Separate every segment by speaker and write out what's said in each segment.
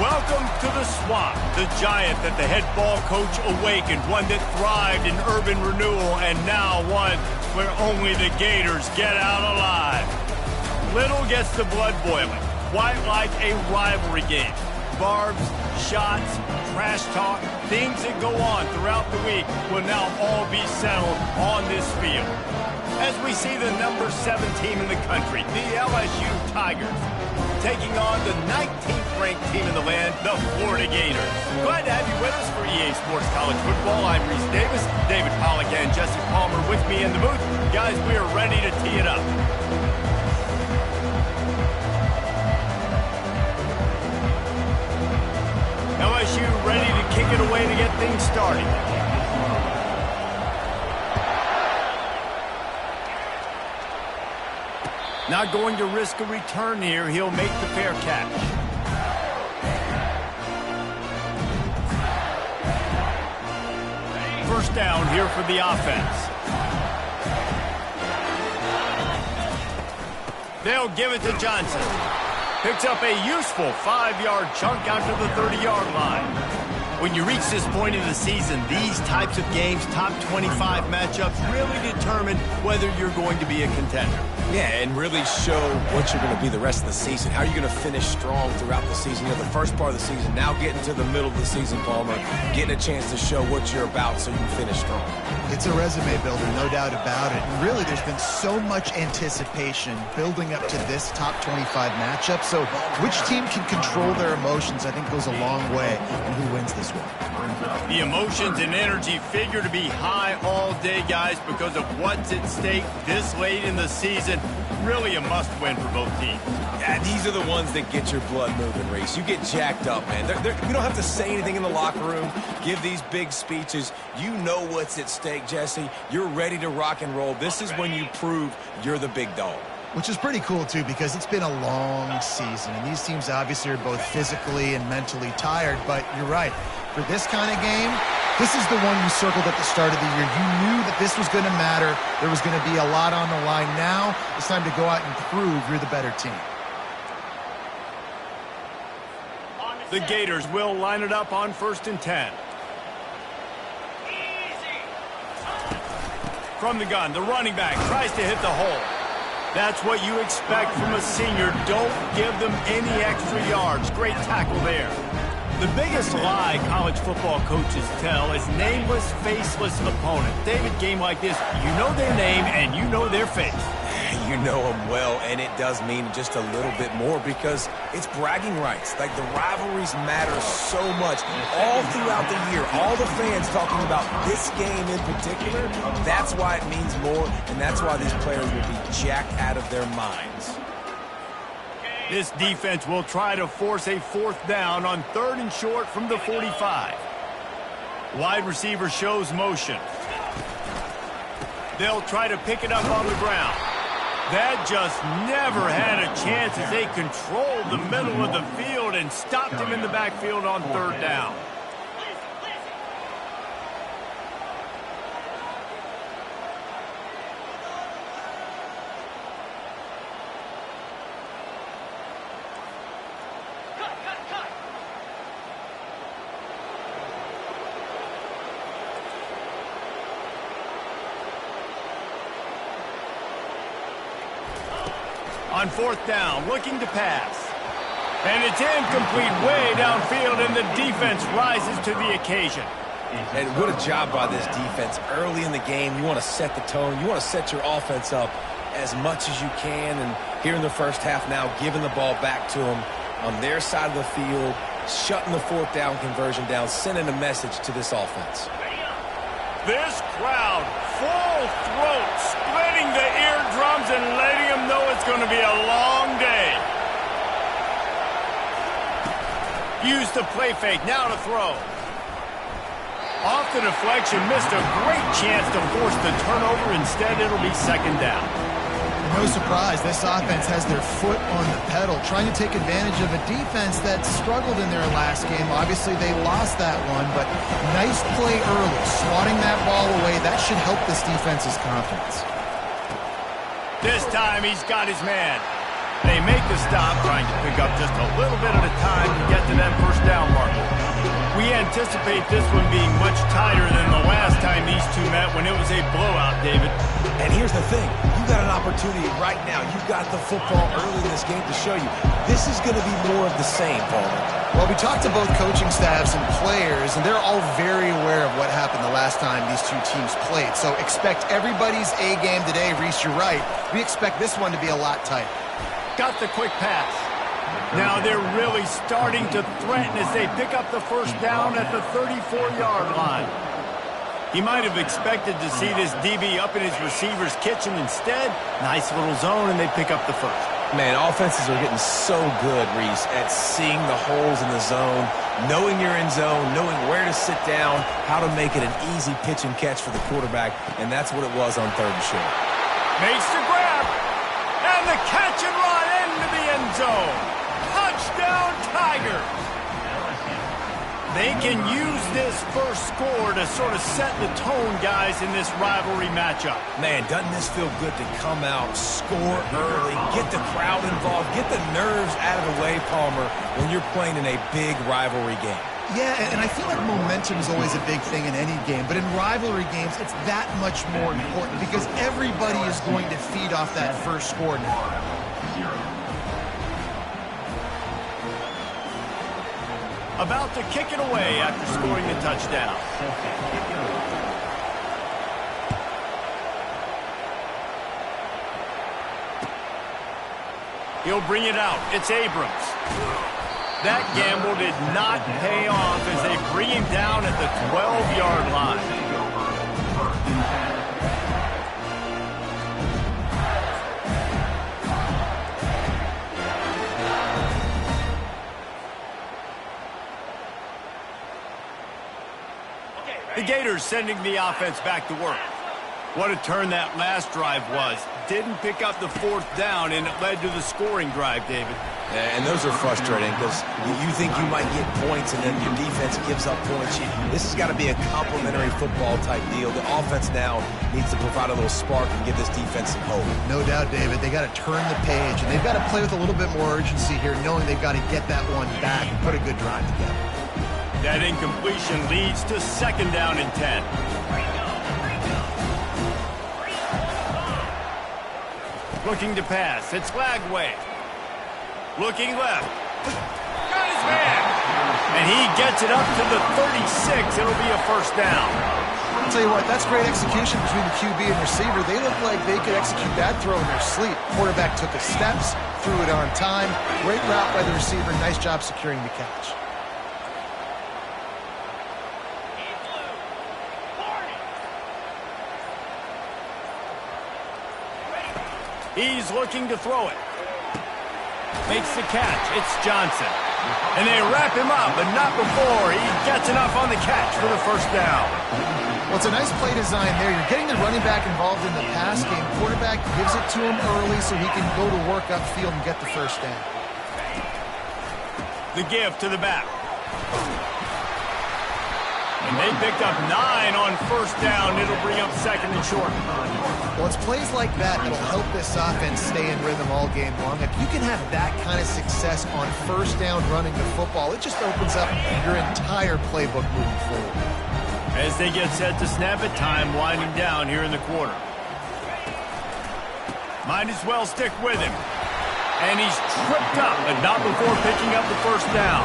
Speaker 1: Welcome to the Swamp, the giant that the head ball coach awakened, one that thrived in urban renewal, and now one where only the Gators get out alive. Little gets the blood boiling, quite like a rivalry game. Barbs, shots, trash talk, things that go on throughout the week will now all be settled on this field. As we see the number 7 team in the country, the LSU Tigers, taking on the 19th ranked team in the land, the Florida Gators. Glad to have you with us for EA Sports College Football. I'm Reese Davis, David Pollack and Jesse Palmer with me in the booth. Guys, we are ready to tee it up. LSU ready to kick it away to get things started. Not going to risk a return here. He'll make the fair catch. First down here for the offense. They'll give it to Johnson. Picks up a useful 5-yard chunk out to the 30-yard line. When you reach this point in the season, these types of games, top 25 matchups, really determine whether you're going to be a contender.
Speaker 2: Yeah, and really show what you're going to be the rest of the season. How are you going to finish strong throughout the season? You know, the first part of the season, now getting to the middle of the season, Palmer, getting a chance to show what you're about so you can finish strong.
Speaker 3: It's a resume builder, no doubt about it. And really, there's been so much anticipation building up to this top 25 matchup. So which team can control their emotions, I think, goes a long way in who wins this one.
Speaker 1: The emotions and energy figure to be high all day, guys, because of what's at stake this late in the season. Really a must-win for both teams.
Speaker 2: Yeah, these are the ones that get your blood moving, Reese. You get jacked up, man. You don't have to say anything in the locker room, give these big speeches. You know what's at stake, Jesse. You're ready to rock and roll. This is when you prove you're the big dog.
Speaker 3: Which is pretty cool, too, because it's been a long season. And these teams obviously are both physically and mentally tired. But you're right. For this kind of game, this is the one you circled at the start of the year. You knew that this was going to matter. There was going to be a lot on the line. Now it's time to go out and prove you're the better team.
Speaker 1: The Gators will line it up on 1st and 10. From the gun, the running back tries to hit the hole. That's what you expect from a senior. Don't give them any extra yards. Great tackle there. The biggest lie college football coaches tell is nameless, faceless opponent. David, game like this, you know their name and you know their face.
Speaker 2: You know them well, and it does mean just a little bit more because it's bragging rights. Like, the rivalries matter so much all throughout the year. All the fans talking about this game in particular, that's why it means more, and that's why these players will be jacked out of their minds.
Speaker 1: This defense will try to force a 4th down on 3rd and short from the 45. Wide receiver shows motion. They'll try to pick it up on the ground. That just never had a chance as they controlled the middle of the field and stopped him in the backfield on 3rd down. On 4th down, looking to pass. And it's incomplete way downfield, and the defense rises to the occasion.
Speaker 2: And what a job by this defense. Early in the game, you want to set the tone. You want to set your offense up as much as you can. And here in the first half now, giving the ball back to them on their side of the field, shutting the 4th down conversion down, sending a message to this offense.
Speaker 1: This crowd, full throat, splitting the eardrums and letting them know it's going to be a long day. Use the play fake, now to throw. Off the deflection, missed a great chance to force the turnover. Instead, it'll be 2nd down.
Speaker 3: No surprise, this offense has their foot on the pedal, trying to take advantage of a defense that struggled in their last game. Obviously, they lost that one, but nice play early, swatting that ball away. That should help this defense's confidence.
Speaker 1: This time, he's got his man. They make the stop, trying to pick up just a little bit at a time to get to that first down marker. We anticipate this one being much tighter than the last time these two met when it was a blowout, David.
Speaker 2: And here's the thing. You've got an opportunity right now. You've got the football early in this game to show you. This is going to be more of the same, Palmer.
Speaker 3: Well, we talked to both coaching staffs and players, and they're all very aware of what happened the last time these two teams played. So expect everybody's A game today. Reese, you're right. We expect this one to be a lot tighter.
Speaker 1: Got the quick pass. Now they're really starting to threaten as they pick up the first down at the 34-yard line. He might have expected to see this DB up in his receiver's kitchen. Instead, nice little zone, and they pick up the first.
Speaker 2: Man, offenses are getting so good, Reese, at seeing the holes in the zone, knowing you're in zone, knowing where to sit down, how to make it an easy pitch and catch for the quarterback, and that's what it was on third and short.
Speaker 1: Makes the grab, and the catch and run into the end zone. Touchdown, Tigers! They can use this first score to sort of set the tone, guys, in this rivalry matchup.
Speaker 2: Man, doesn't this feel good to come out, score early, get the crowd involved, get the nerves out of the way, Palmer, when you're playing in a big rivalry game?
Speaker 3: Yeah, and I feel like momentum is always a big thing in any game, but in rivalry games, it's that much more important because everybody is going to feed off that first score now.
Speaker 1: About to kick it away after scoring the touchdown. He'll bring it out. It's Abrams. That gamble did not pay off as they bring him down at the 12-yard line. The Gators sending the offense back to work. What a turn that last drive was. Didn't pick up the fourth down, and it led to the scoring drive, David.
Speaker 2: Yeah, and those are frustrating because you think you might get points and then your defense gives up points. This has got to be a complimentary football type deal. The offense now needs to provide a little spark and give this defense some hope.
Speaker 3: No doubt, David. They got to turn the page, and they've got to play with a little bit more urgency here, knowing they've got to get that one back and put a good drive together.
Speaker 1: That incompletion leads to second down and 10. Looking to pass. It's Lagway. Looking left. Got his man. And he gets it up to the 36. It'll be a first down.
Speaker 3: I'll tell you what, that's great execution between the QB and receiver. They look like they could execute that throw in their sleep. Quarterback took his steps, threw it on time. Great route by the receiver. Nice job securing the catch.
Speaker 1: He's looking to throw it. Makes the catch. It's Johnson. And they wrap him up, but not before he gets enough on the catch for the first down.
Speaker 3: Well, it's a nice play design there. You're getting the running back involved in the pass game. Quarterback gives it to him early so he can go to work upfield and get the first down.
Speaker 1: The give to the back. And they picked up 9 on first down. It'll bring up second and short.
Speaker 3: Well, it's plays like that that'll help this offense stay in rhythm all game long. If you can have that kind of success on first down running the football, it just opens up your entire playbook moving forward.
Speaker 1: As they get set to snap it, time winding down here in the quarter. Might as well stick with him. And he's tripped up, but not before picking up the first down.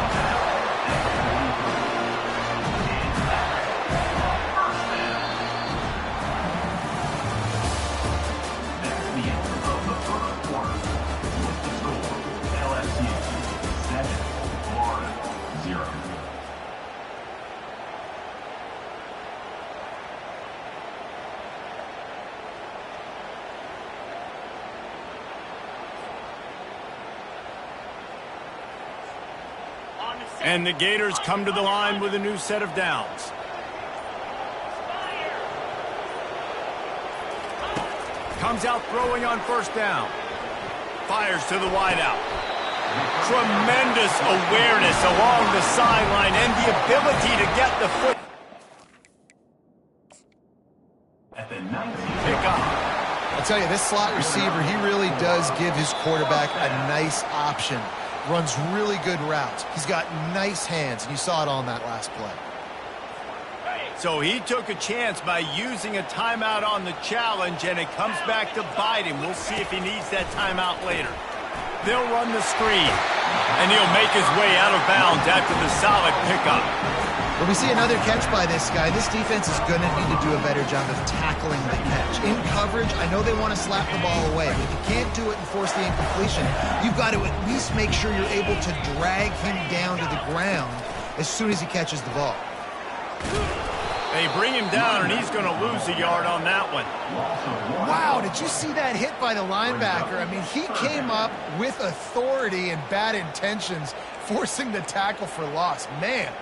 Speaker 1: And the Gators come to the line with a new set of downs. Comes out throwing on first down. Fires to the wideout. Tremendous awareness along the sideline and the ability to get the foot.
Speaker 4: At the 19.
Speaker 1: Pick up.
Speaker 3: I'll tell you, this slot receiver, he really does give his quarterback a nice option. Runs really good routes. He's got nice hands, and you saw it on that last play.
Speaker 1: So he took a chance by using a timeout on the challenge, and it comes back to bite him. We'll see if he needs that timeout later. They'll run the screen, and he'll make his way out of bounds after the solid pickup.
Speaker 3: When we see another catch by this guy, this defense is going to need to do a better job of tackling the catch. In coverage, I know they want to slap the ball away, but if you can't do it and force the incompletion, you've got to at least make sure you're able to drag him down to the ground as soon as he catches the ball.
Speaker 1: They bring him down, and he's going to lose a yard on that one.
Speaker 3: Wow, did you see that hit by the linebacker? I mean, he came up with authority and bad intentions, forcing the tackle for loss. Man.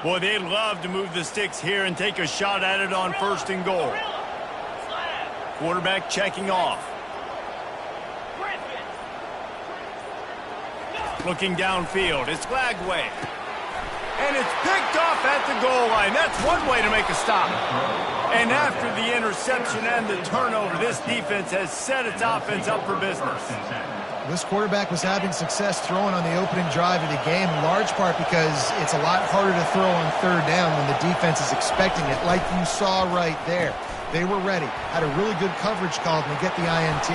Speaker 1: Boy, they'd love to move the sticks here and take a shot at it on 1st and goal. Quarterback checking off. Looking downfield, it's Lagway. And it's picked off at the goal line. That's one way to make a stop. And after the interception and the turnover, this defense has set its offense up for business.
Speaker 3: This quarterback was having success throwing on the opening drive of the game, in large part because it's a lot harder to throw on 3rd down when the defense is expecting it, like you saw right there. They were ready, had a really good coverage call, and they get the INT.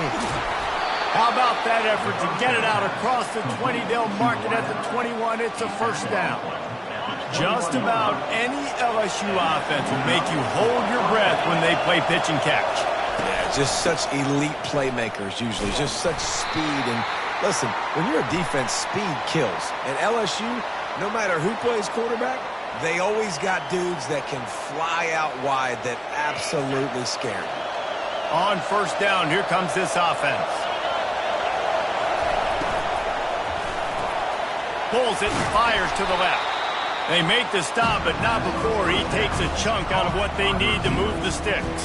Speaker 1: How about that effort to get it out across the 20? They'll mark it at the 21. It's a 1st down. Just about any LSU offense will make you hold your breath when they play pitch and catch.
Speaker 2: Yeah, just such elite playmakers usually, just such speed. And listen, when you're a defense, speed kills. And LSU, no matter who plays quarterback, they always got dudes that can fly out wide that absolutely scare you.
Speaker 1: On 1st down, here comes this offense. Pulls it and fires to the left. They make the stop, but not before he takes a chunk out of what they need to move the sticks.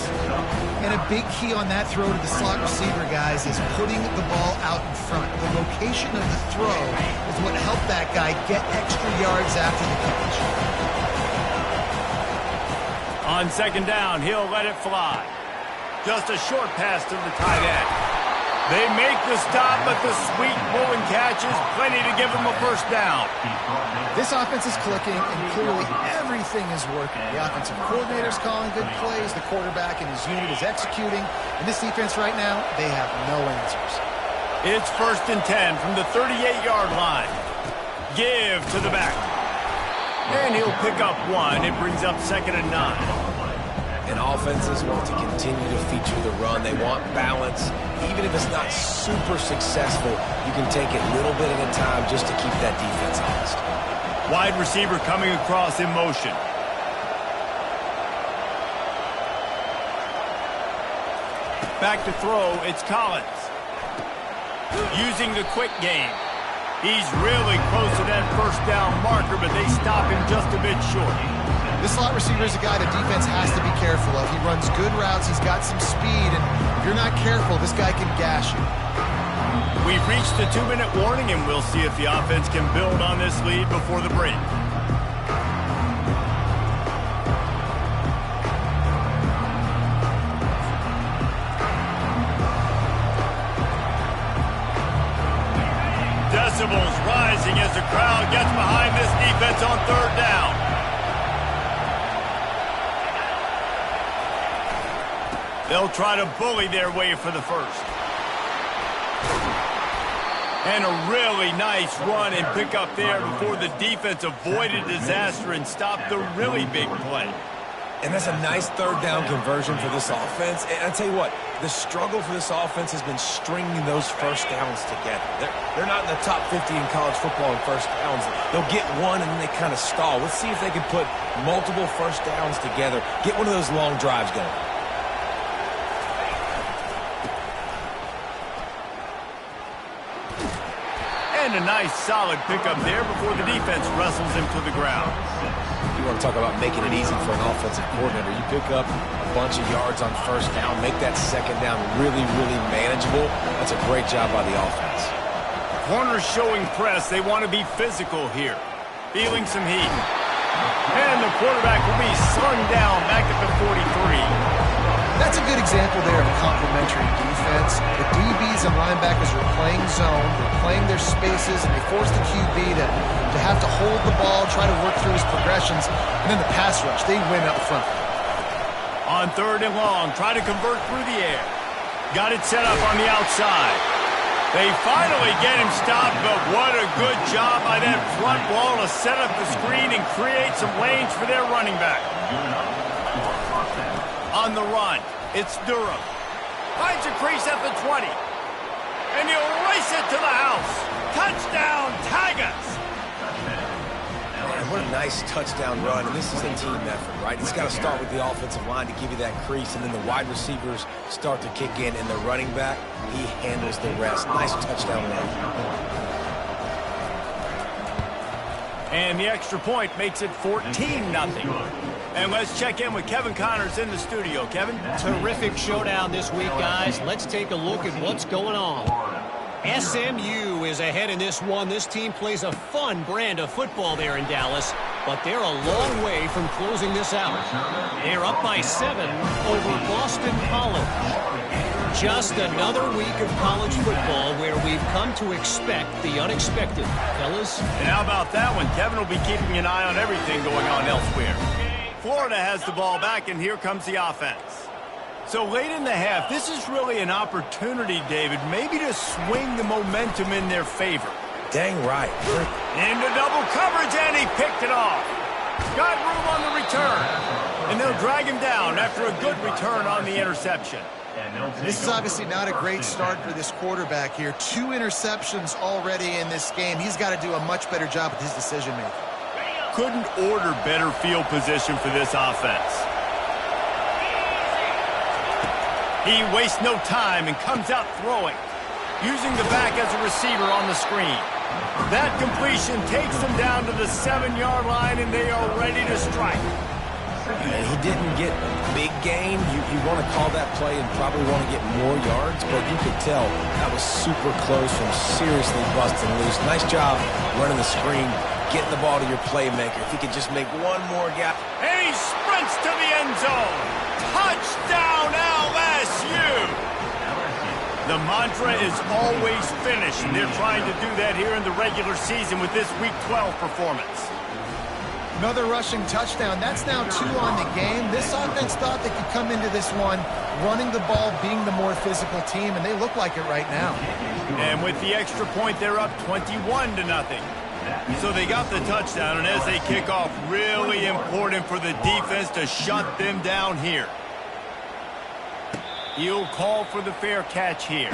Speaker 3: And a big key on that throw to the slot receiver, guys, is putting the ball out in front. The location of the throw is what helped that guy get extra yards after the catch.
Speaker 1: On 2nd down, he'll let it fly. Just a short pass to the tight end. They make the stop, but the sweet pulling catch is plenty to give them a 1st down.
Speaker 3: This offense is clicking, and clearly everything is working. The offensive coordinator's calling good plays, the quarterback and his unit is executing, and this defense right now, they have no answers.
Speaker 1: It's 1st and 10 from the 38-yard line. Give to the back. And he'll pick up 1. It brings up 2nd and 9.
Speaker 2: And offenses want to continue to feature the run. They want balance. Even if it's not super successful, you can take it little bit at a time just to keep that defense honest.
Speaker 1: Wide receiver coming across in motion. Back to throw, it's Collins. Using the quick game. He's really close to that 1st down marker, but they stop him just a bit short.
Speaker 3: This slot receiver is a guy the defense has to be careful of. He runs good routes, he's got some speed, and if you're not careful, this guy can gash you.
Speaker 1: We've reached the 2-minute warning, and we'll see if the offense can build on this lead before the break. Decibels rising as the crowd gets behind this defense on 3rd down. They'll try to bully their way for the 1st. And a really nice run and pick up there before the defense avoided disaster and stopped the really big play.
Speaker 2: And that's a nice 3rd down conversion for this offense. And I tell you what, the struggle for this offense has been stringing those 1st downs together. They're not in the top 50 in college football in 1st downs. They'll get one and then they kind of stall. Let's see if they can put multiple 1st downs together, get one of those long drives going.
Speaker 1: And a nice solid pickup there before the defense wrestles him to the ground.
Speaker 2: You want to talk about making it easy for an offensive coordinator. You pick up bunch of yards on first down, make that second down really, really manageable. That's a great job by the offense.
Speaker 1: Corners showing press. They want to be physical here. Feeling some heat. And the quarterback will be slung down back at the 43.
Speaker 3: That's a good example there of complementary defense. The DBs and linebackers are playing zone, they're playing their spaces, and they force the QB to have to hold the ball, try to work through his progressions, and then the pass rush, they win up front.
Speaker 1: On 3rd and long, try to convert through the air. Got it set up on the outside. They finally get him stopped, but what a good job by that front wall to set up the screen and create some lanes for their running back. On the run, it's Durham. Finds a crease at the 20. And he'll race it to the house. Touchdown, Tigers!
Speaker 2: Man, what a nice touchdown run, and this is a team effort, right? It's got to start with the offensive line to give you that crease, and then the wide receivers start to kick in, and the running back, he handles the rest. Nice touchdown run.
Speaker 1: And the extra point makes it 14-0. And let's check in with Kevin Connors in the studio. Kevin?
Speaker 4: Terrific showdown this week, guys. Let's take a look at what's going on. SMU is ahead in this one. This team plays a fun brand of football there in Dallas, but they're a long way from closing this out. They're up by 7 over Boston College. Just another week of college football where we've come to expect the unexpected, fellas.
Speaker 1: And how about that one? Kevin will be keeping an eye on everything going on elsewhere. Florida has the ball back, and here comes the offense. So late in the half, this is really an opportunity, David, maybe to swing the momentum in their favor.
Speaker 2: Dang right.
Speaker 1: Into double coverage, and he picked it off. Got room on the return. And they'll drag him down after a good return on the interception.
Speaker 3: This is obviously not a great start for this quarterback here. 2 interceptions already in this game. He's got to do a much better job with his decision-making.
Speaker 1: Couldn't order better field position for this offense. He wastes no time and comes out throwing, using the back as a receiver on the screen. That completion takes them down to the 7-yard line, and they are ready to strike.
Speaker 2: He didn't get big gain. You want to call that play and probably want to get more yards, but you could tell that was super close from seriously busting loose. Nice job running the screen, getting the ball to your playmaker. If he could just make one more gap.
Speaker 1: And he sprints to the end zone. Touchdown, LSU! The mantra is always finish, and they're trying to do that here in the regular season with this Week 12 performance.
Speaker 3: Another rushing touchdown. That's now 2 on the game. This offense thought they could come into this one running the ball, being the more physical team, and they look like it right now.
Speaker 1: And with the extra point, they're up 21-0. So they got the touchdown, and as they kick off, really important for the defense to shut them down here. He'll call for the fair catch here.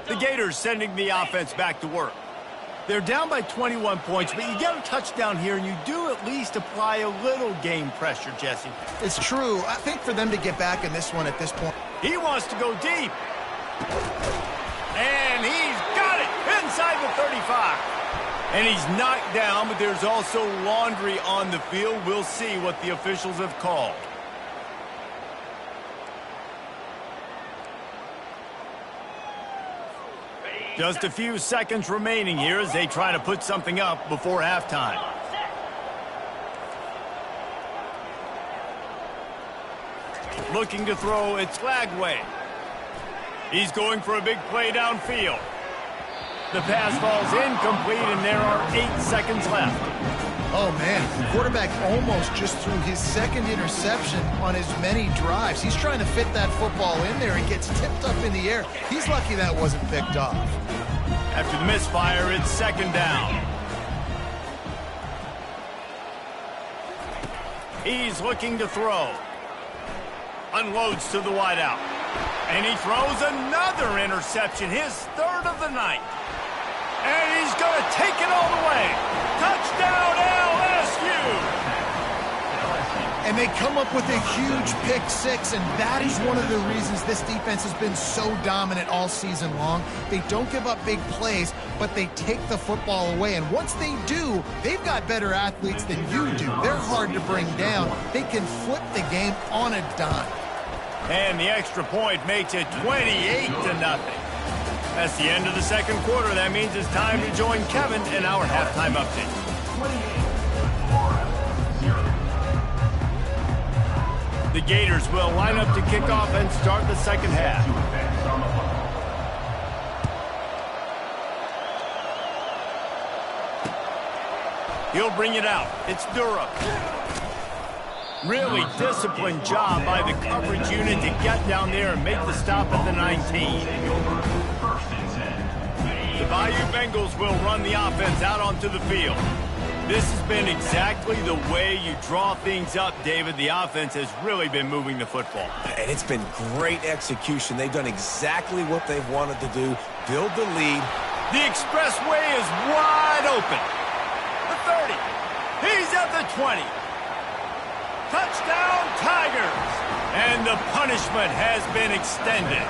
Speaker 1: The Gators sending the offense back to work. They're down by 21 points, but you get a touchdown here, and you do at least apply a little game pressure, Jesse.
Speaker 3: It's true. I think for them to get back in this one at this point.
Speaker 1: He wants to go deep. And he's got it inside the 35. And he's knocked down, but there's also laundry on the field. We'll see what the officials have called. Just a few seconds remaining here as they try to put something up before halftime. Looking to throw, it's Lagway. He's going for a big play downfield. The pass falls incomplete, and there are 8 seconds left.
Speaker 3: Oh, man. The quarterback almost just threw his second interception on as many drives. He's trying to fit that football in there and gets tipped up in the air. He's lucky that wasn't picked off.
Speaker 1: After the misfire, it's 2nd down. He's looking to throw. Unloads to the wideout. And he throws another interception, his 3rd of the night. And he's going to take it all the way. Touchdown, LSU!
Speaker 3: And they come up with a huge pick six, and that is one of the reasons this defense has been so dominant all season long. They don't give up big plays, but they take the football away. And once they do, they've got better athletes than you do. They're hard to bring down. They can flip the game on a dime.
Speaker 1: And the extra point makes it 28-0. That's the end of the second quarter. That means it's time to join Kevin in our halftime update. The Gators will line up to kick off and start the second half. He'll bring it out. It's Durham. Really disciplined job by the coverage unit to get down there and make the stop at the 19. The Bayou Bengals will run the offense out onto the field. This has been exactly the way you draw things up, David. The offense has really been moving the football.
Speaker 2: And it's been great execution. They've done exactly what they've wanted to do, build the lead.
Speaker 1: The expressway is wide open. The 30. He's at the 20. Touchdown, Tigers. And the punishment has been extended.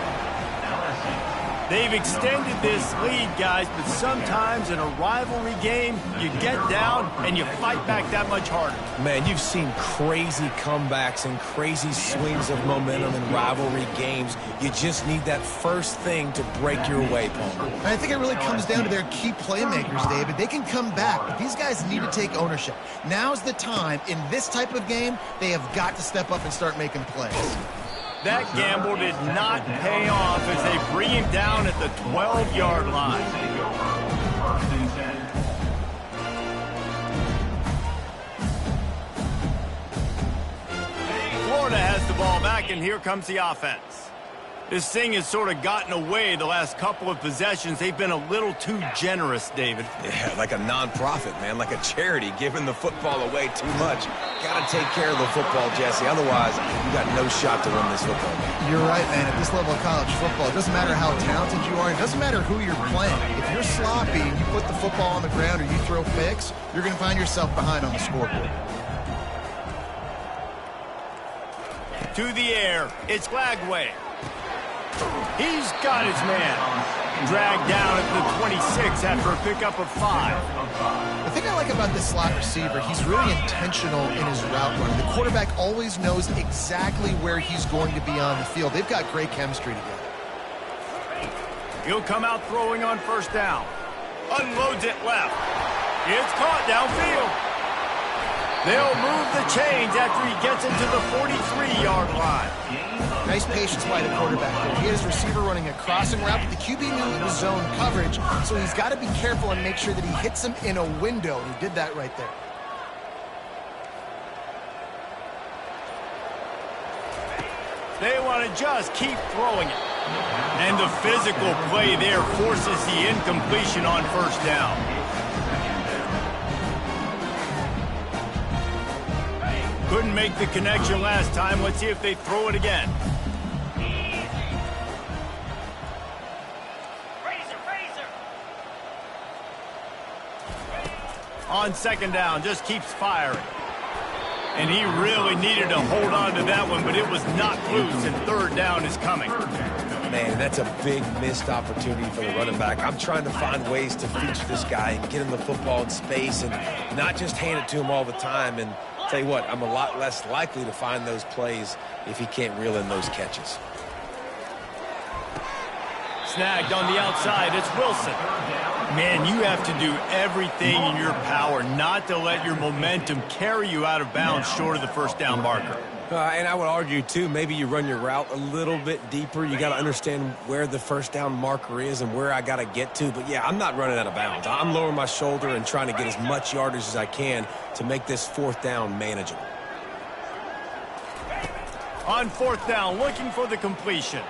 Speaker 1: They've extended this lead, guys, but sometimes in a rivalry game, you get down and you fight back that much harder.
Speaker 2: Man, you've seen crazy comebacks and crazy swings of momentum in rivalry games. You just need that first thing to break your way, Paul.
Speaker 3: And I think it really comes down to their key playmakers, David. They can come back, but these guys need to take ownership. Now's the time. In this type of game, they have got to step up and start making plays.
Speaker 1: That gamble did not pay off as they bring him down at the 12-yard line. Florida has the ball back, and here comes the offense. This thing has sort of gotten away the last couple of possessions. They've been a little too generous, David.
Speaker 2: Yeah, like a nonprofit, man, like a charity, giving the football away too much. Got to take care of the football, Jesse. Otherwise, you got no shot to win this football game.
Speaker 3: You're right, man. At this level of college football, it doesn't matter how talented you are. It doesn't matter who you're playing. If you're sloppy and you put the football on the ground or you throw picks, you're going to find yourself behind on the scoreboard.
Speaker 1: To the air, it's Glagway. He's got his man. Dragged down at the 26 after a pickup of 5.
Speaker 3: The thing I like about this slot receiver, he's really intentional in his route running. The quarterback always knows exactly where he's going to be on the field. They've got great chemistry together.
Speaker 1: He'll come out throwing on first down. Unloads it left. It's caught downfield. They'll move the chains after he gets into the 43-yard line.
Speaker 3: Nice patience by the quarterback there. He had his receiver running a crossing route, but the QB knew it was zone coverage, so he's got to be careful and make sure that he hits him in a window, and he did that right there.
Speaker 1: They want to just keep throwing it. And the physical play there forces the incompletion on first down. Couldn't make the connection last time. Let's see if they throw it again. On second down, just keeps firing. And he really needed to hold on to that one, but it was knocked loose, and third down is coming.
Speaker 2: Man, that's a big missed opportunity for the running back. I'm trying to find ways to feature this guy and get him the football in space and not just hand it to him all the time. And tell you what, I'm a lot less likely to find those plays if he can't reel in those catches.
Speaker 1: Snagged on the outside, it's Wilson. Man, you have to do everything in your power not to let your momentum carry you out of bounds short of the first down marker.
Speaker 2: And I would argue, too, maybe you run your route a little bit deeper. You got to understand where the first down marker is and where I got to get to. But, yeah, I'm not running out of bounds. I'm lowering my shoulder and trying to get as much yardage as I can to make this fourth down manageable.
Speaker 1: On fourth down, looking for the completion.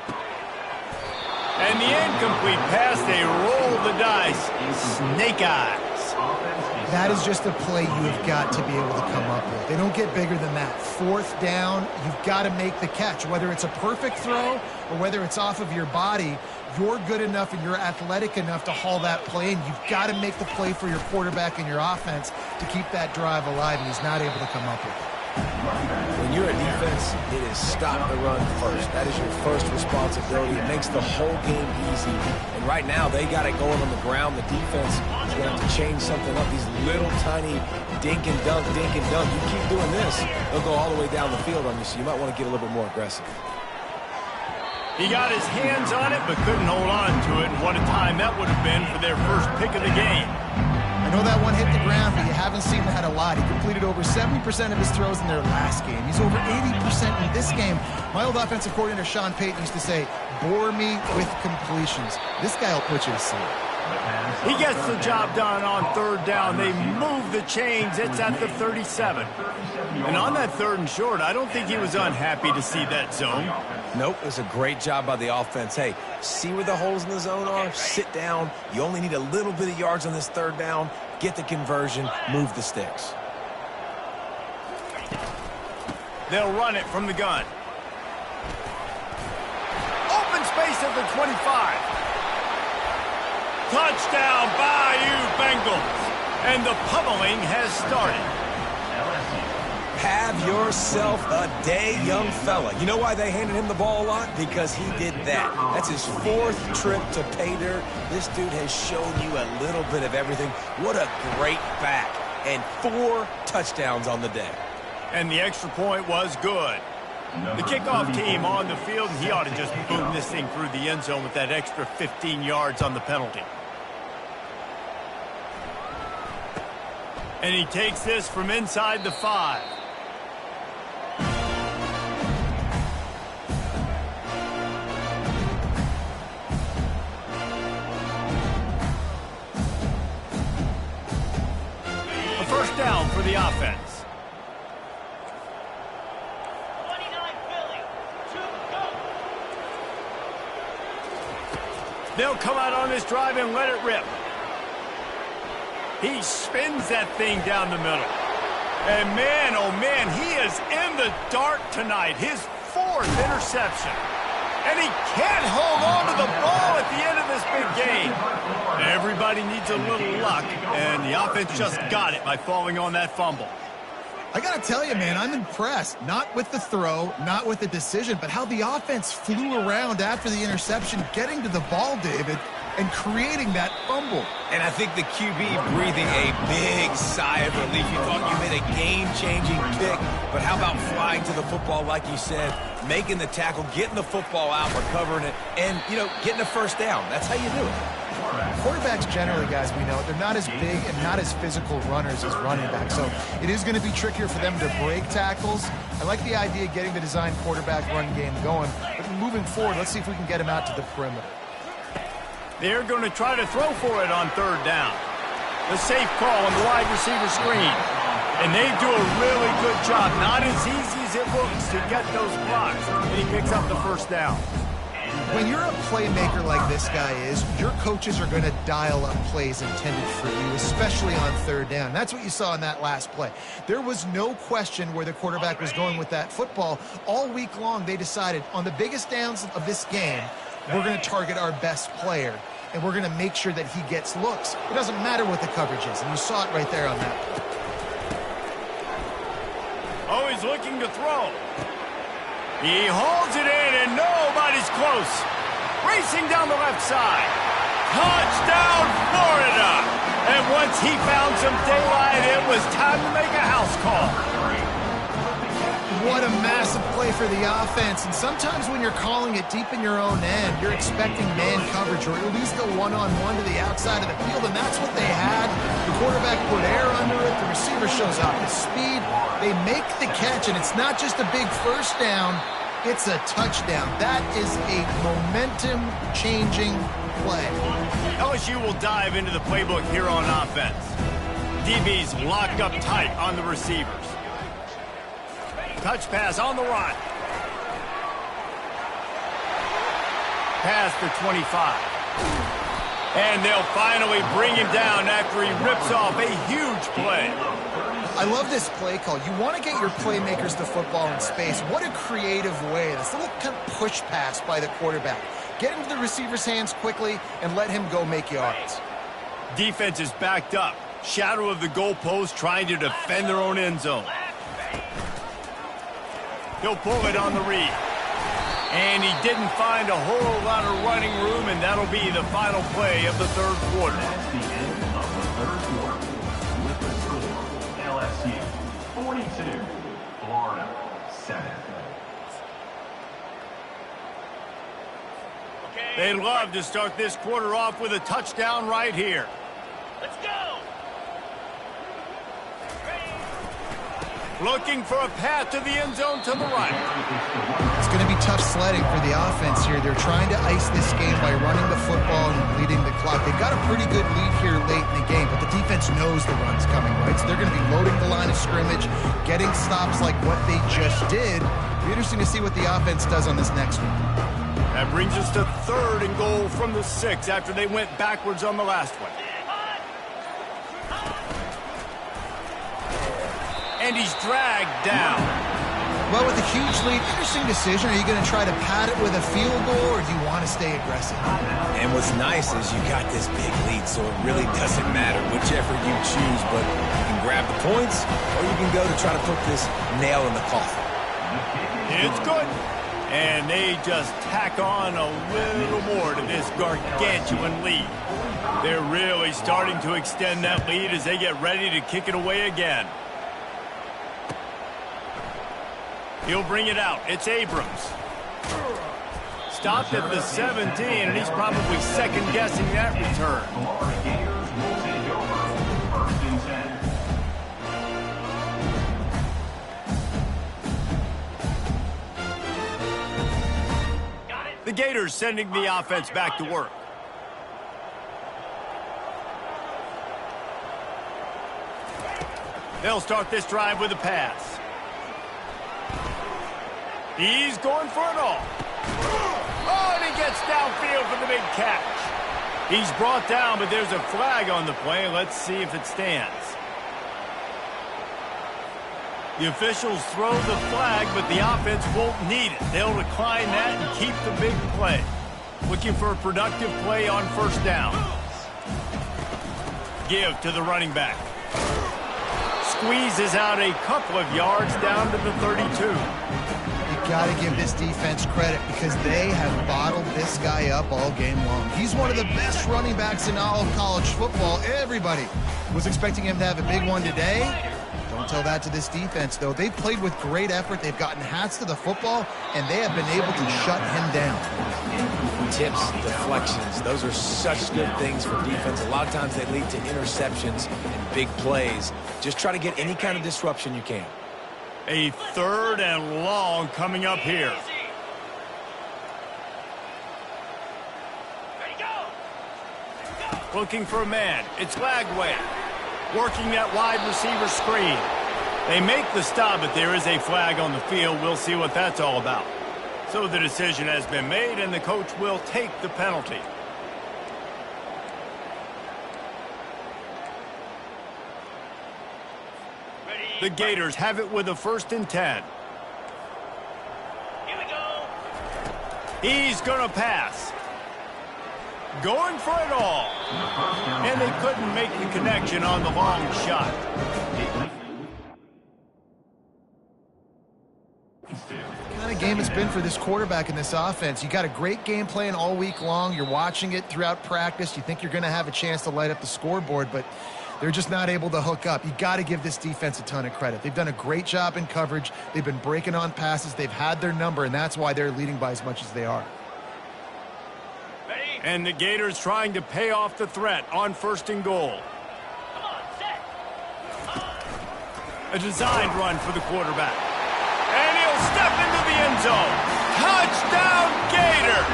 Speaker 1: And the incomplete pass, they roll the dice. Snake eyes.
Speaker 3: That is just a play you have got to be able to come up with. They don't get bigger than that. Fourth down, you've got to make the catch. Whether it's a perfect throw or whether it's off of your body, you're good enough and you're athletic enough to haul that play, and you've got to make the play for your quarterback and your offense to keep that drive alive, and he's not able to come up with it.
Speaker 2: when you're a defense, it is stop the run first. That is your first responsibility. It makes the whole game easy. And right now, they got it going on the ground. The defense is going to have to change something up. These little tiny dink and dunk, dink and dunk. You keep doing this, they'll go all the way down the field on you, so you might want to get a little bit more aggressive.
Speaker 1: He got his hands on it, but couldn't hold on to it. And what a time that would have been for their first pick of the game.
Speaker 3: I know that one hit the ground, but you haven't seen that a lot. He completed over 70% of his throws in their last game. He's over 80% in this game. My old offensive coordinator, Sean Payton, used to say, bore me with completions. This guy will put you to sleep.
Speaker 1: He gets the job done on third down. They move the chains. It's at the 37. And on that third and short, I don't think he was unhappy to see that zone.
Speaker 2: Nope, it was a great job by the offense. Hey, see where the holes in the zone are? Sit down. You only need a little bit of yards on this third down. Get the conversion. Move the sticks.
Speaker 1: They'll run it from the gun. Open space at the 25. Touchdown, Bayou Bengals. And the pummeling has started.
Speaker 2: Have yourself a day, young fella. You know why they handed him the ball a lot? Because he did that. That's his 4th trip to pay dirt. This dude has shown you a little bit of everything. What a great back. And 4 touchdowns on the day.
Speaker 1: And the extra point was good. The kickoff team on the field, and he ought to just boom this thing through the end zone with that extra 15 yards on the penalty. And he takes this from inside the 5. A first down for the offense.
Speaker 5: 29 Philly, 2 go.
Speaker 1: They'll come out on this drive and let it rip. He spins that thing down the middle. And man, oh man, he is in the dark tonight. His 4th interception. And he can't hold on to the ball at the end of this big game. Everybody needs a little luck, and the offense just got it by falling on that fumble.
Speaker 3: I got to tell you, man, I'm impressed. Not with the throw, not with the decision, but how the offense flew around after the interception, getting to the ball, David, and creating that fumble.
Speaker 2: And I think the QB breathing a big sigh of relief. You thought you made a game-changing pick, but how about flying to the football, like you said, making the tackle, getting the football out, recovering it, and, you know, getting a first down. That's how you do it.
Speaker 3: Quarterbacks generally, guys, we know, they're not as big and not as physical runners as running backs, so it is going to be trickier for them to break tackles. I like the idea of getting the design quarterback run game going, but moving forward, let's see if we can get him out to the perimeter.
Speaker 1: They're going to try to throw for it on third down. The safe call on the wide receiver screen. And they do a really good job. Not as easy as it looks to get those blocks. And he picks up the first down.
Speaker 3: When you're a playmaker like this guy is, your coaches are going to dial up plays intended for you, especially on third down. That's what you saw in that last play. There was no question where the quarterback was going with that football. All week long, they decided on the biggest downs of this game, we're going to target our best player, and we're going to make sure that he gets looks. It doesn't matter what the coverage is, and you saw it right there on that play.
Speaker 1: Oh, he's looking to throw. He holds it in, and nobody's close. Racing down the left side. Touchdown, Florida! And once he found some daylight, it was time to make a house call.
Speaker 3: What a massive play for the offense. And sometimes when you're calling it deep in your own end, you're expecting man coverage or at least a one-on-one to the outside of the field, and that's what they had. The quarterback put air under it. The receiver shows off his speed. They make the catch, and it's not just a big first down. It's a touchdown. That is a momentum-changing play.
Speaker 1: LSU will dive into the playbook here on offense. DB's locked up tight on the receivers. Touch pass on the run. Past the 25. And they'll finally bring him down after he rips off a huge play.
Speaker 3: I love this play call. You want to get your playmakers the football in space. What a creative way. This little kind of push pass by the quarterback. Get into the receiver's hands quickly and let him go make yards.
Speaker 1: Defense is backed up. Shadow of the goalpost trying to defend their own end zone. He'll pull it on the read. And he didn't find a whole lot of running room, and that'll be the final play of the third quarter.
Speaker 6: That's the end of the third quarter. With the score, LSU 42, Florida 7.
Speaker 1: They love to start this quarter off with a touchdown right here.
Speaker 5: Let's go.
Speaker 1: Looking for a path to the end zone to the right.
Speaker 3: It's going to be tough sledding for the offense here. They're trying to ice this game by running the football and leading the clock. They've got a pretty good lead here late in the game, but the defense knows the run's coming, right? So they're going to be loading the line of scrimmage, getting stops like what they just did. It'll be interesting to see what the offense does on this next one.
Speaker 1: That brings us to 3rd and goal from the 6 after they went backwards on the last one. And he's dragged down.
Speaker 3: Well, with a huge lead, interesting decision. Are you going to try to pad it with a field goal, or do you want to stay aggressive?
Speaker 2: And what's nice is you got this big lead, so it really doesn't matter whichever you choose, but you can grab the points, or you can go to try to put this nail in the coffin.
Speaker 1: It's good. And they just tack on a little more to this gargantuan lead. They're really starting to extend that lead as they get ready to kick it away again. He'll bring it out. It's Abrams. Stopped at the 17, and he's probably second-guessing that return.
Speaker 6: Florida Gators will take over 1st and 10.
Speaker 5: Got it.
Speaker 1: The Gators sending the offense back to work. They'll start this drive with a pass. He's going for it all. Oh, and he gets downfield for the big catch. He's brought down, but there's a flag on the play. Let's see if it stands. The officials throw the flag, but the offense won't need it. They'll decline that and keep the big play. Looking for a productive play on 1st down. Give to the running back. Squeezes out a couple of yards down to the 32.
Speaker 3: Got to give this defense credit because they have bottled this guy up all game long. He's one of the best running backs in all of college football. Everybody was expecting him to have a big one today. Don't tell that to this defense, though. They've played with great effort. They've gotten hats to the football, and they have been able to shut him down.
Speaker 2: Tips, deflections, those are such good things for defense. A lot of times they lead to interceptions and big plays. Just try to get any kind of disruption you can.
Speaker 1: A 3rd and long coming up here.
Speaker 5: Ready, go.
Speaker 1: Looking for a man. It's Lagway. Working that wide receiver screen. They make the stop, but there is a flag on the field. We'll see what that's all about. So the decision has been made, and the coach will take the penalty. The Gators have it with a 1st and 10.
Speaker 5: Here we go.
Speaker 1: He's going to pass. Going for it all. And they couldn't make the connection on the long shot.
Speaker 3: What kind of game it's been for this quarterback in this offense. You got a great game plan all week long. You're watching it throughout practice. You think you're going to have a chance to light up the scoreboard, but they're just not able to hook up. You got to give this defense a ton of credit. They've done a great job in coverage. They've been breaking on passes. They've had their number, and that's why they're leading by as much as they are.
Speaker 5: Ready?
Speaker 1: And the Gators trying to pay off the threat on 1st and goal.
Speaker 5: Come on, set.
Speaker 1: A designed run for the quarterback. And he'll step into the end zone. Touchdown, Gators!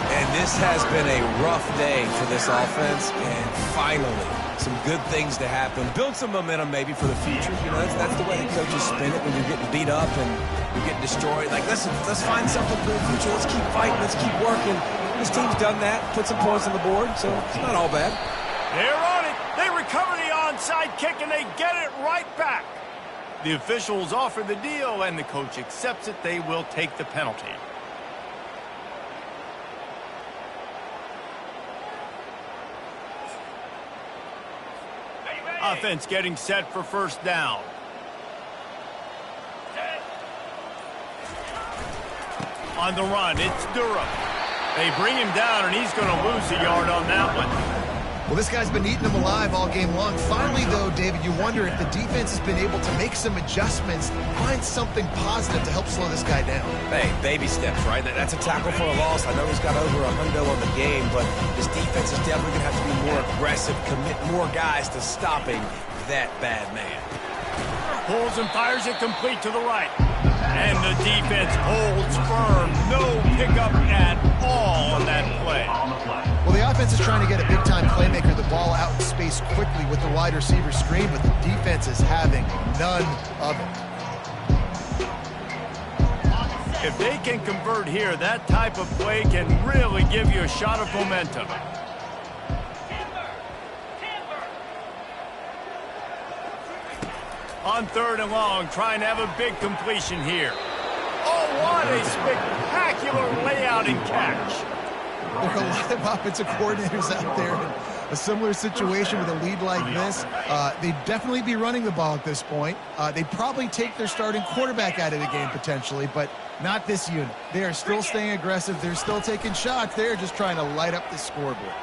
Speaker 2: And this has been a rough day for this offense, and finally, some good things to happen. Build some momentum maybe for the future. You know, that's the way the coaches spin it when you're getting beat up and you're getting destroyed. Like, let's find something for the future. Let's keep fighting. Let's keep working. This team's done that, put some points on the board, so it's not all bad.
Speaker 1: They're on it. They recover the onside kick, and they get it right back. The officials offer the deal, and the coach accepts it. They will take the penalty. Offense getting set for 1st down.
Speaker 5: Set.
Speaker 1: On the run, it's Durham. They bring him down, and he's going to lose a yard on that one.
Speaker 3: Well, this guy's been eating them alive all game long. Finally, though, David, you wonder if the defense has been able to make some adjustments, find something positive to help slow this guy down.
Speaker 2: Hey, baby steps, right? That's a tackle for a loss. I know he's got over $100 on the game, but this defense is definitely going to have to be more aggressive, commit more guys to stopping that bad man.
Speaker 1: Pulls and fires it complete to the right. And the defense holds firm. No pickup at all on that play.
Speaker 3: Well, the offense is trying to get a big-time playmaker the ball out in space quickly with the wide receiver screen, but the defense is having none of it.
Speaker 1: If they can convert here, that type of play can really give you a shot of momentum. On 3rd and long, trying to have a big completion here. Oh, what a spectacular layout and catch.
Speaker 3: There are a lot of offensive coordinators out there in a similar situation with a lead like this. They'd definitely be running the ball at this point. They'd probably take their starting quarterback out of the game potentially, but not this unit. They are still staying aggressive. They're still taking shots. They're just trying to light up the scoreboard.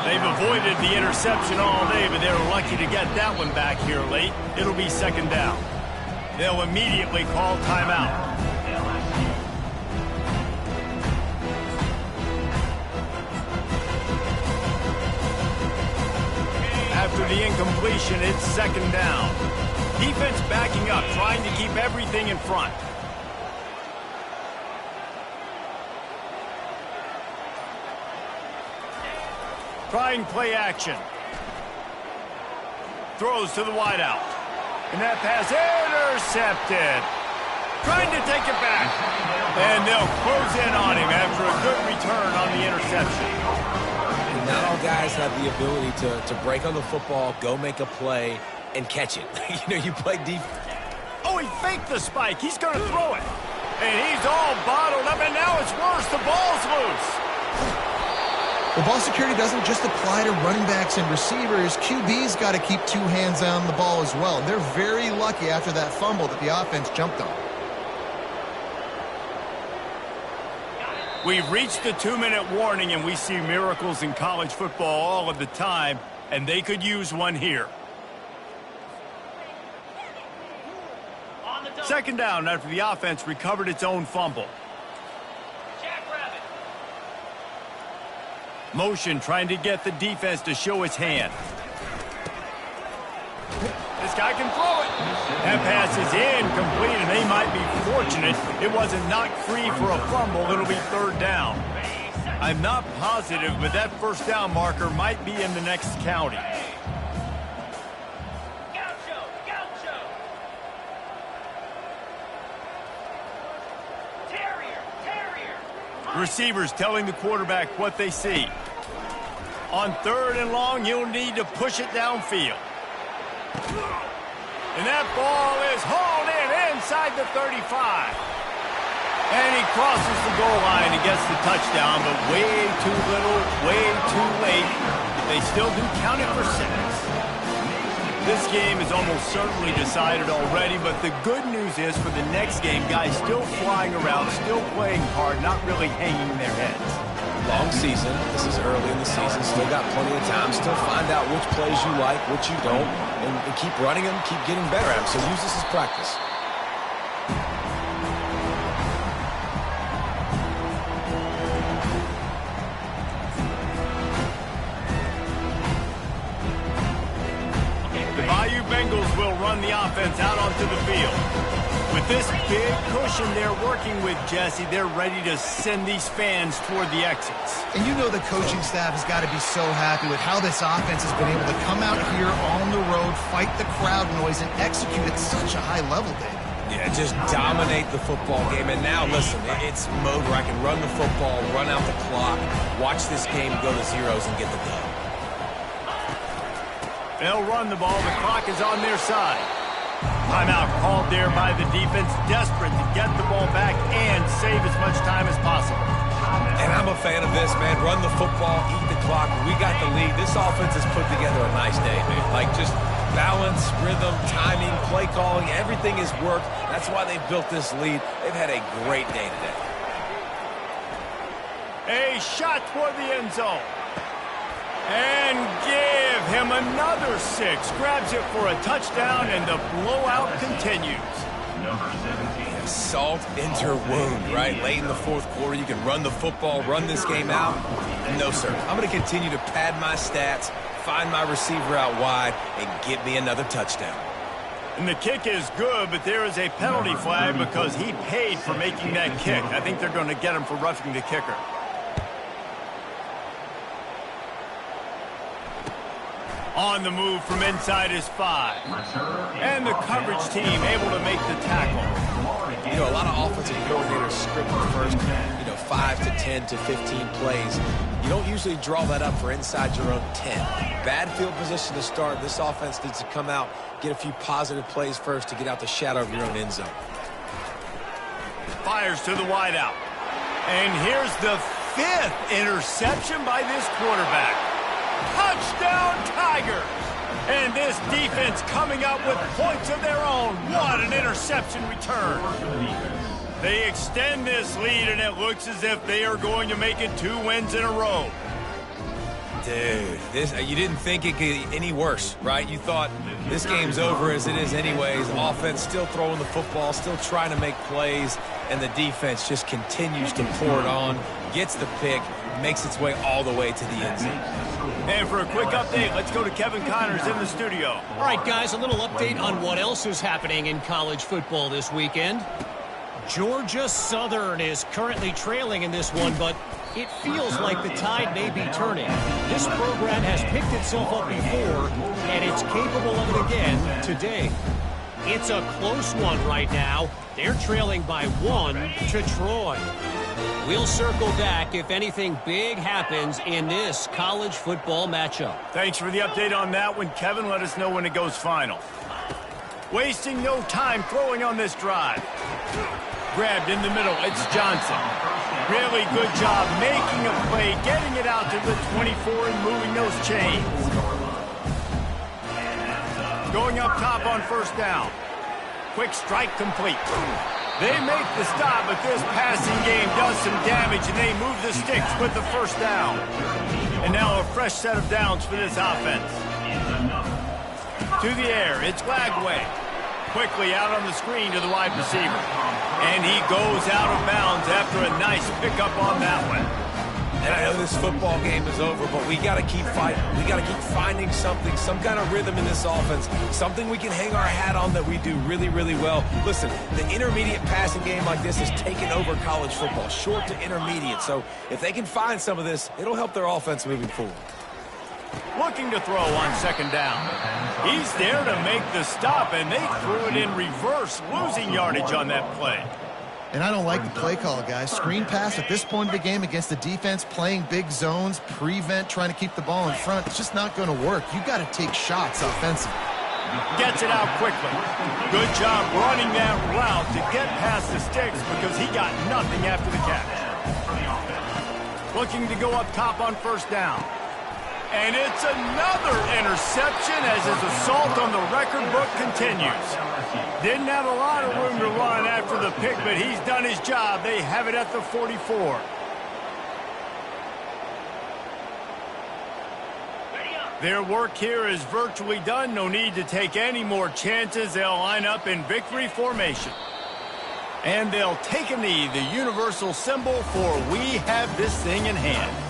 Speaker 1: They've avoided the interception all day, but they were lucky to get that one back here late. It'll be 2nd down. They'll immediately call timeout. After the incompletion, it's 2nd down. Defense backing up, trying to keep everything in front. Trying play action. Throws to the wideout. And that pass intercepted. Trying to take it back. And they'll close in on him after a good return on the interception.
Speaker 2: And not all guys have the ability to break on the football, go make a play, and catch it. You play deep.
Speaker 1: Oh, he faked the spike. He's going to throw it. And he's all bottled up, and now it's worse. The ball's loose.
Speaker 3: Well, ball security doesn't just apply to running backs and receivers. QB's got to keep 2 hands on the ball as well. They're very lucky after that fumble that the offense jumped on.
Speaker 1: We've reached the 2-minute warning, and we see miracles in college football all of the time, and they could use one here. 2nd down after the offense recovered its own fumble. Motion trying to get the defense to show its hand. This guy can throw it. That pass is incomplete, and they might be fortunate it wasn't knocked free for a fumble. It'll be 3rd down. I'm not positive, but that 1st down marker might be in the next county. Receivers telling the quarterback what they see. On 3rd and long, you'll need to push it downfield. And that ball is hauled in inside the 35. And he crosses the goal line and gets the touchdown, but way too little, way too late. They still do count it for 6. This game is almost certainly decided already, but the good news is for the next game, guys still flying around, still playing hard, not really hanging their heads.
Speaker 2: Long season. This is early in the season. Still got plenty of time. Still find out which plays you like, which you don't, and keep running them, keep getting better at them. So use this as practice.
Speaker 1: Bengals will run the offense out onto the field. With this big cushion they're working with, Jesse, they're ready to send these fans toward the exits.
Speaker 3: And you know the coaching staff has got to be so happy with how this offense has been able to come out here on the road, fight the crowd noise, and execute at such a high level, David.
Speaker 2: Yeah, just dominate the football game. And now, listen, it's mode where I can run the football, run out the clock, watch this game go to zeros and get the dub.
Speaker 1: They'll run the ball. The clock is on their side. Timeout called there by the defense, desperate to get the ball back and save as much time as possible.
Speaker 2: And I'm a fan of this, man. Run the football, eat the clock. We got the lead. This offense has put together a nice day, man. Like, just Balance, rhythm, timing, play calling, everything has worked. That's why they've built this lead. They've had a great day today.
Speaker 1: A shot toward the end zone. And give him another 6. Grabs it for a touchdown, and the blowout continues.
Speaker 6: Number 17.
Speaker 2: Salt into her wound, right? Late in the fourth quarter, you can run the football, run this game out. No, sir. I'm going to continue to pad my stats, find my receiver out wide, and get me another touchdown.
Speaker 1: And the kick is good, but there is a penalty flag because he paid for making that kick. I think they're going to get him for roughing the kicker. On the move from inside his 5. And the coverage team able to make the tackle.
Speaker 2: You know, a lot of offensive coordinators script the first, 5 to 10 to 15 plays. You don't usually draw that up for inside your own 10. Bad field position to start. This offense needs to come out, get a few positive plays first to get out the shadow of your own end zone.
Speaker 1: Fires to the wideout. And here's the 5th interception by this quarterback. Touchdown, Tigers! And this defense coming up with points of their own. What an interception return. They extend this lead, and it looks as if they are going to make it 2 wins in a row.
Speaker 2: Dude, you didn't think it could get any worse, right? You thought this game's over as it is anyways. Offense still throwing the football, still trying to make plays, and the defense just continues to pour it on, gets the pick, makes its way all the way to the end zone.
Speaker 1: And for a quick update, let's go to Kevin Connors in the studio.
Speaker 4: All right, guys, a little update on what else is happening in college football this weekend. Georgia Southern is currently trailing in this one, but it feels like the tide may be turning. This program has picked itself up before, and it's capable of it again today. It's a close one right now. They're trailing by 1 to Troy. We'll circle back if anything big happens in this college football matchup.
Speaker 1: Thanks for the update on that one, Kevin. Let us know when it goes final. Wasting no time throwing on this drive. Grabbed in the middle. It's Johnson. Really good job making a play, getting it out to the 24 and moving those chains. Going up top on first down. Quick strike complete. They make the stop, but this passing game does some damage, and they move the sticks with the first down. And now a fresh set of downs for this offense. To the air, it's Lagway. Quickly out on the screen to the wide receiver. And he goes out of bounds after a nice pickup on that one.
Speaker 2: And I know this football game is over, but we got to keep fighting. We got to keep finding something, some kind of rhythm in this offense, something we can hang our hat on that we do really, really well. Listen, the intermediate passing game like this has taken over college football, short to intermediate. So if they can find some of this, it'll help their offense moving forward.
Speaker 1: Looking to throw on second down. He's there to make the stop, and they threw it in reverse, losing yardage on that play.
Speaker 3: And I don't like the play call, guys. Screen pass at this point of the game against the defense, playing big zones, prevent, trying to keep the ball in front. It's just not going to work. You got to take shots offensively.
Speaker 1: Gets it out quickly. Good job running that route to get past the sticks because he got nothing after the catch. Looking to go up top on first down. And it's another interception as his assault on the record book continues. Didn't have a lot of room to run after the pick, but he's done his job. They have it at the 44. Their work here is virtually done. No need to take any more chances. They'll line up in victory formation. And they'll take a knee, the universal symbol for we have this thing in hand.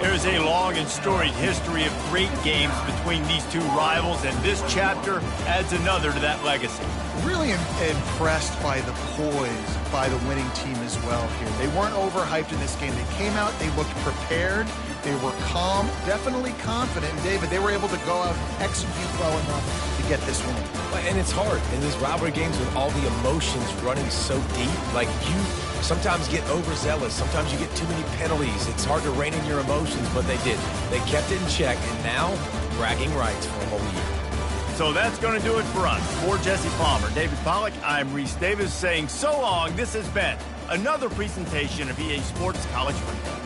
Speaker 1: There's a long and storied history of great games between these two rivals, and this chapter adds another to that legacy.
Speaker 3: Really impressed by the poise by the winning team as well here. They weren't overhyped in this game. They came out, they looked prepared, they were calm, definitely confident. And David, they were able to go out and execute well enough to get this win.
Speaker 2: And it's hard in these rivalry games with all the emotions running so deep. Like, you sometimes get overzealous. Sometimes you get too many penalties. It's hard to rein in your emotions, but they did. They kept it in check, and now bragging rights for a whole year.
Speaker 1: So that's going to do it for us. For Jesse Palmer, David Pollack, I'm Reese Davis saying so long. This has been another presentation of EA Sports College Football.